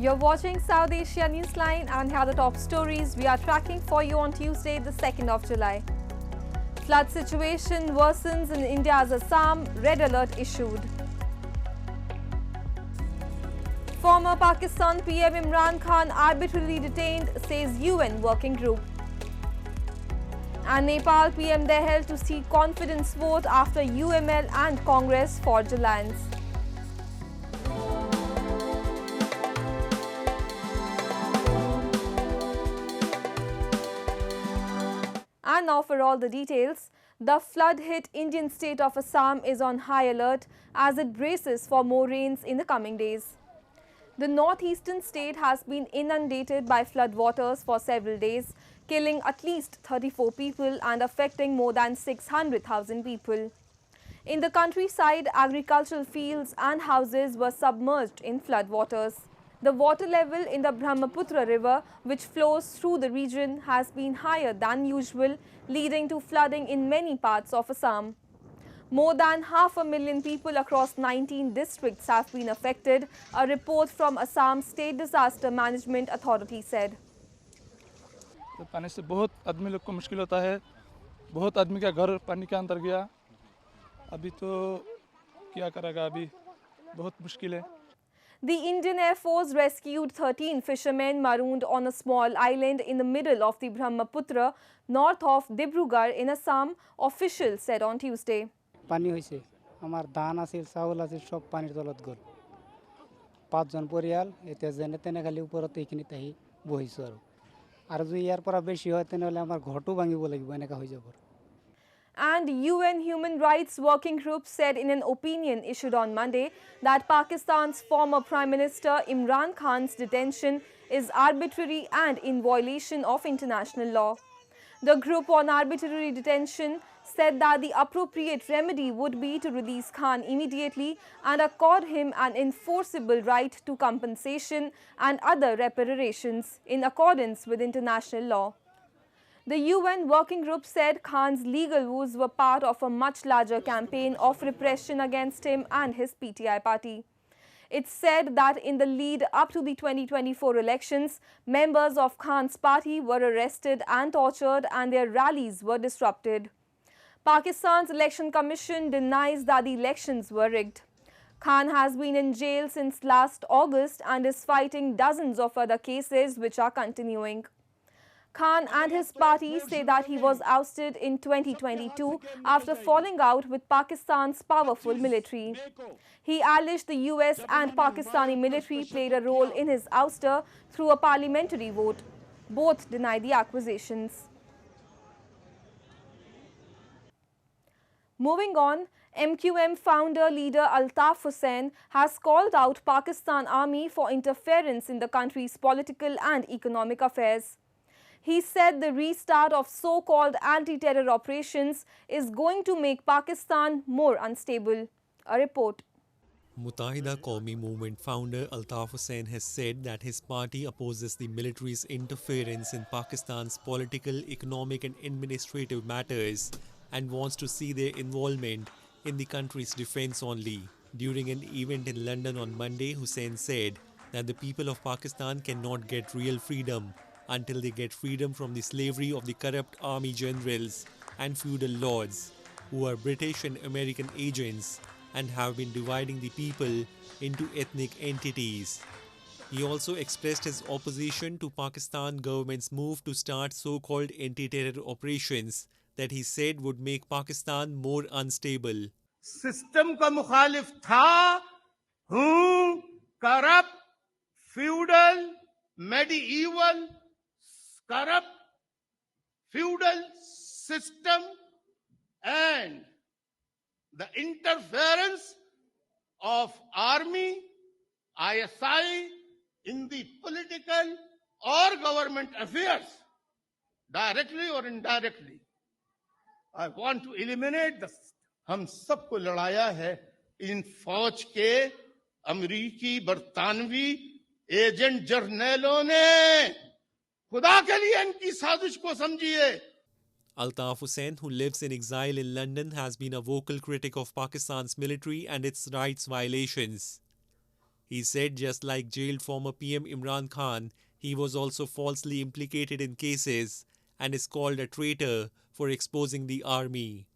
You're watching South Asia Newsline, and here are the top stories we are tracking for you on Tuesday, the 2nd of July. Flood situation worsens in India's Assam, red alert issued. Former Pakistan PM Imran Khan arbitrarily detained, says UN working group. And Nepal PM Dahal to seek confidence vote after UML and Congress forge alliance. And now for all the details. The flood-hit Indian state of Assam is on high alert as it braces for more rains in the coming days. The northeastern state has been inundated by floodwaters for several days, killing at least 34 people and affecting more than 600,000 people. In the countryside, agricultural fields and houses were submerged in floodwaters. The water level in the Brahmaputra river, which flows through the region, has been higher than usual, leading to flooding in many parts of Assam. More than 500,000 people across 19 districts have been affected, a report from Assam State Disaster Management Authority said. तो पानी से बहुत आदमी लोग को मुश्किल होता है, बहुत आदमी का घर पानी के अंदर गया, अभी तो क्या करेगा, अभी बहुत मुश्किल है. The Indian Air Force rescued 13 fishermen marooned on a small island in the middle of the Brahmaputra, north of Dibrugarh in Assam, officials said on Tuesday. পানি হইছে আমার ধান আছে চাউল আছে সব পানির তলত গল পাঁচজন পরিয়াল এতে জেনে তেনে খালি উপরতে এইখিনিতে আহি বহিছো আর যদি ইয়ার পর বেশি হয় তেনলে আমার ঘটও ভাঙিব লাগিব এনেকা হৈ যাব. And UN Human Rights Working Group said in an opinion issued on Monday that Pakistan's former Prime Minister Imran Khan's detention is arbitrary and in violation of international law. The group on arbitrary detention said that the appropriate remedy would be to release Khan immediately and accord him an enforceable right to compensation and other reparations in accordance with international law. The UN working group said Khan's legal woes were part of a much larger campaign of repression against him and his PTI party. It said that in the lead up to the 2024 elections, members of Khan's party were arrested and tortured and their rallies were disrupted. Pakistan's Election Commission denies that the elections were rigged. Khan has been in jail since last August and is fighting dozens of other cases which are continuing. Khan and his party say that he was ousted in 2022 after falling out with Pakistan's powerful military. He alleged the US and Pakistani military played a role in his ouster through a parliamentary vote. Both deny the accusations. Moving on, MQM founder leader Altaf Hussain has called out Pakistan Army for interference in the country's political and economic affairs. He said the restart of so-called anti-terror operations is going to make Pakistan more unstable. A report. Muttahida Qawmi Movement founder Altaf Hussain has said that his party opposes the military's interference in Pakistan's political, economic and administrative matters and wants to see their involvement in the country's defense only. During an event in London on Monday, Hussain said that the people of Pakistan cannot get real freedom until they get freedom from the slavery of the corrupt army generals and feudal lords, who are British and American agents and have been dividing the people into ethnic entities. He also expressed his opposition to Pakistan government's move to start so-called anti-terror operations that he said would make Pakistan more unstable. System ka mukhalif tha, corrupt, feudal, medieval, corrupt, feudal system and the interference of army, ISI in the political or government affairs, directly or indirectly. I want to eliminate this. हम सबको लड़ाया है इन फौज के अमेरिकी बरतानवी agent जर्नलों ने खुदा के लिए इनकी साजिश को समझिए. Altaf Hussain, who lives in exile in London, has been a vocal critic of Pakistan's military and its rights violations. He said just like jailed former PM Imran Khan, he was also falsely implicated in cases and is called a traitor for exposing the army.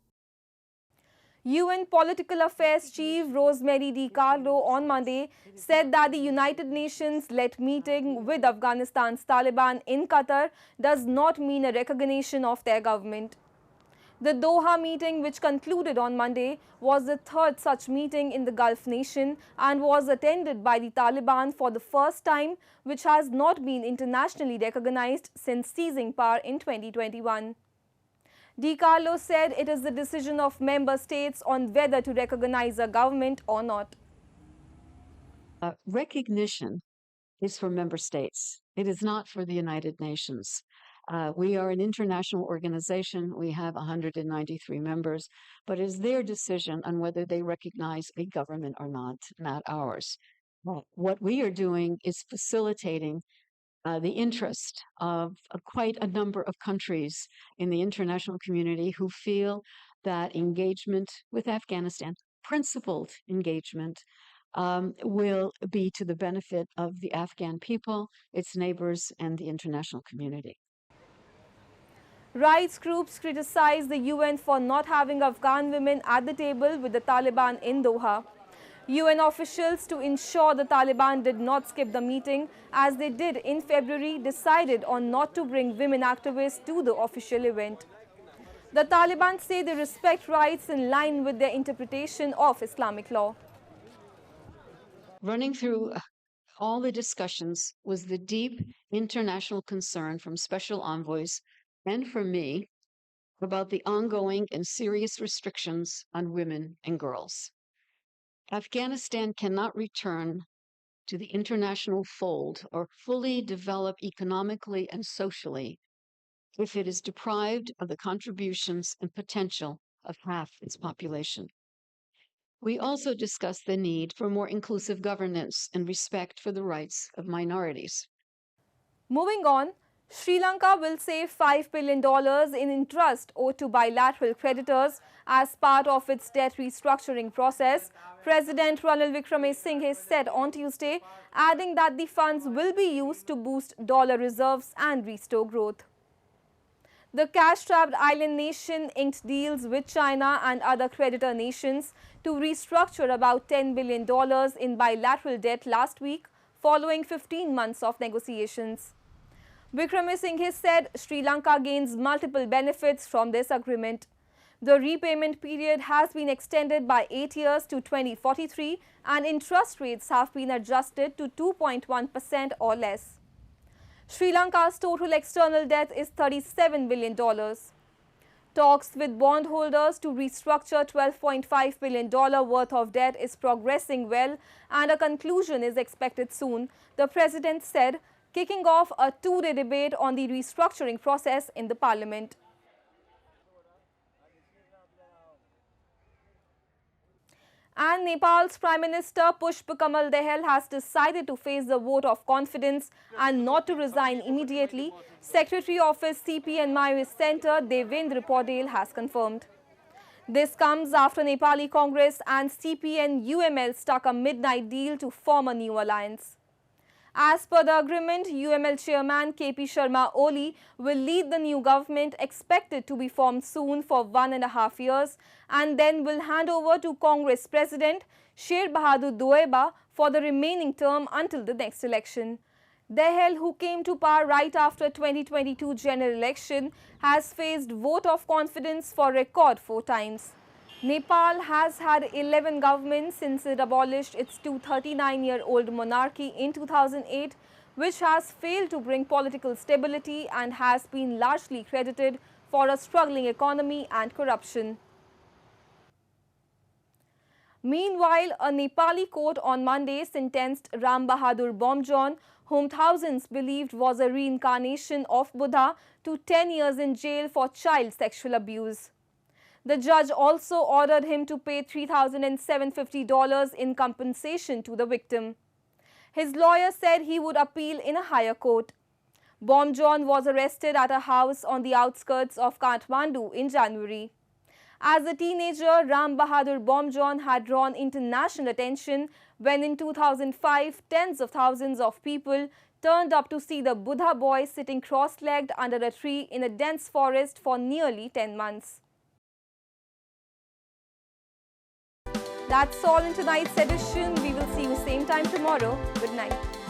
UN Political Affairs Chief Rosemary DiCarlo on Monday said that the United Nations-led meeting with Afghanistan's Taliban in Qatar does not mean a recognition of their government. The Doha meeting, which concluded on Monday, was the third such meeting in the Gulf nation and was attended by the Taliban for the first time, which has not been internationally recognized since seizing power in 2021. DiCarlo said it is the decision of member states on whether to recognize a government or not. Recognition is for member states. It is not for the United Nations. We are an international organization. We have 193 members, but it is their decision on whether they recognize a government or not ours. What we are doing is facilitating the interest of quite a number of countries in the international community who feel that engagement with Afghanistan, principled engagement, will be to the benefit of the Afghan people, its neighbors, and the international community. Rights groups criticized the UN for not having Afghan women at the table with the Taliban in Doha. UN officials, to ensure the Taliban did not skip the meeting, as they did in February, decided on not to bring women activists to the official event. The Taliban say they respect rights in line with their interpretation of Islamic law. Running through all the discussions was the deep international concern from special envoys and from me about the ongoing and serious restrictions on women and girls. Afghanistan cannot return to the international fold or fully develop economically and socially if it is deprived of the contributions and potential of half its population. We also discussed the need for more inclusive governance and respect for the rights of minorities. Moving on, Sri Lanka will save $5 billion in interest owed to bilateral creditors as part of its debt restructuring process, President Ranil Wickremesinghe said on Tuesday, adding that the funds will be used to boost dollar reserves and restore growth. The cash-strapped island nation inked deals with China and other creditor nations to restructure about $10 billion in bilateral debt last week, following 15 months of negotiations. Wickremesinghe said Sri Lanka gains multiple benefits from this agreement. The repayment period has been extended by 8 years to 2043 and interest rates have been adjusted to 2.1% or less. Sri Lanka's total external debt is $37 billion. Talks with bondholders to restructure $12.5 billion worth of debt is progressing well and a conclusion is expected soon, the president said, kicking off a two-day debate on the restructuring process in the parliament. And Nepal's Prime Minister Pushpa Kamal has decided to face the vote of confidence and not to resign immediately, Secretary of his CPN-Maoist Center Devendra Paudel has confirmed. This comes after Nepali Congress and CPN-UML struck a midnight deal to form a new alliance. As per the agreement, UML chairman KP Sharma Oli will lead the new government expected to be formed soon for 1.5 years and then will hand over to Congress President Ram Bahadur Bomjon for the remaining term until the next election. Dahal, who came to power right after 2022 general election, has faced vote of confidence for record 4 times. Nepal has had 11 governments since it abolished its 239-year-old monarchy in 2008, which has failed to bring political stability and has been largely credited for a struggling economy and corruption. Meanwhile, a Nepali court on Monday sentenced Ram Bahadur Bomjon, whom thousands believed was a reincarnation of Buddha, to 10 years in jail for child sexual abuse. The judge also ordered him to pay $3,750 in compensation to the victim. His lawyer said he would appeal in a higher court. Bomjon was arrested at a house on the outskirts of Kathmandu in January. As a teenager, Ram Bahadur Bomjon had drawn international attention when in 2005 tens of thousands of people turned up to see the Buddha boy sitting cross-legged under a tree in a dense forest for nearly 10 months. That's all in tonight's edition. We will see you same time tomorrow. Good night.